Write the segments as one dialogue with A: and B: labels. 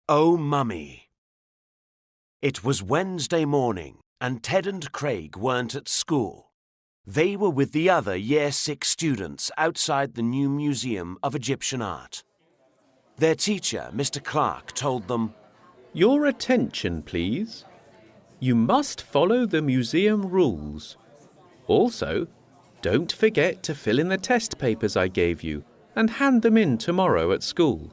A: Oh, Mummy. It was Wednesday morning, and Ted and Craig weren't at school. They were with the other Year 6 students outside the new Museum of Egyptian Art. Their teacher, Mr. Clark, told them,
B: "Your attention, please. You must follow the museum rules. Also, don't forget to fill in the test papers I gave you and hand them in tomorrow at school."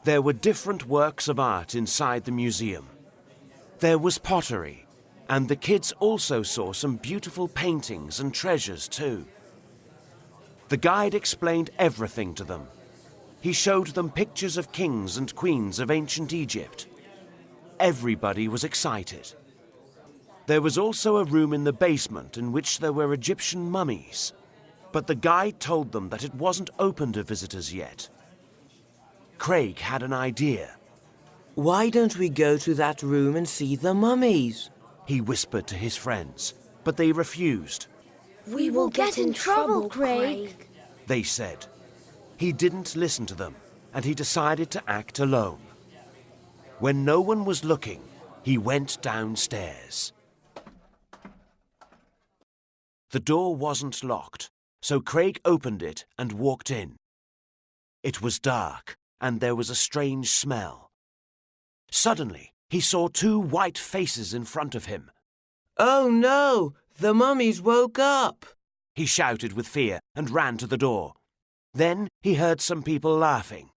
A: There were different works of art inside the museum. There was pottery, and the kids also saw some beautiful paintings and treasures too. The guide explained everything to them. He showed them pictures of kings and queens of ancient Egypt. Everybody was excited. There was also a room in the basement in which there were Egyptian mummies, but the guide told them that it wasn't open to visitors yet. Craig had an idea.
C: "Why don't we go to that room and see the mummies?"
A: He whispered to his friends, but they refused.
D: "We will get in trouble, Craig,"
A: they said. He didn't listen to them, and he decided to act alone. When no one was looking, he went downstairs. The door wasn't locked, so Craig opened it and walked in. It was dark, and there was a strange smell. Suddenly, he saw two white faces in front of him.
C: "Oh no! The mummies woke up!"
A: He shouted with fear and ran to the door. Then he heard some people laughing.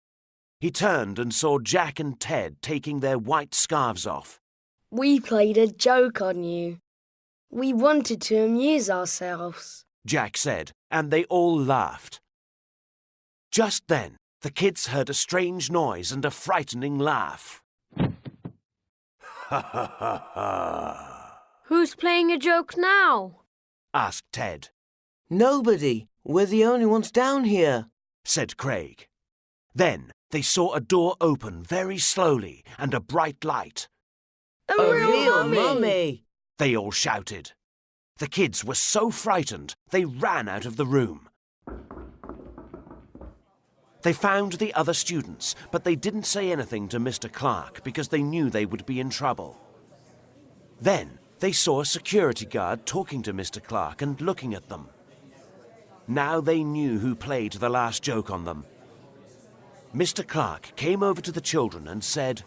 A: He turned and saw Jack and Ted taking their white scarves off.
D: "We played a joke on you. We wanted to amuse ourselves,"
A: Jack said, and they all laughed. Just then, the kids heard a strange noise and a frightening laugh. "Ha ha ha ha!"
D: "Who's playing a joke now?"
A: asked Ted.
C: "Nobody. We're the only ones down here,"
A: said Craig. Then they saw a door open very slowly and a bright light.
D: A
C: real mummy!
A: They all shouted. The kids were so frightened they ran out of the room. They found the other students, but they didn't say anything to Mr. Clark because they knew they would be in trouble. Then they saw a security guard talking to Mr. Clark and looking at them. Now they knew who played the last joke on them. Mr. Clark came over to the children and said,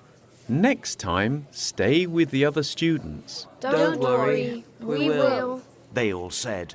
B: "Next time, stay with the other students."
D: Don't worry, we will,"
A: they all said.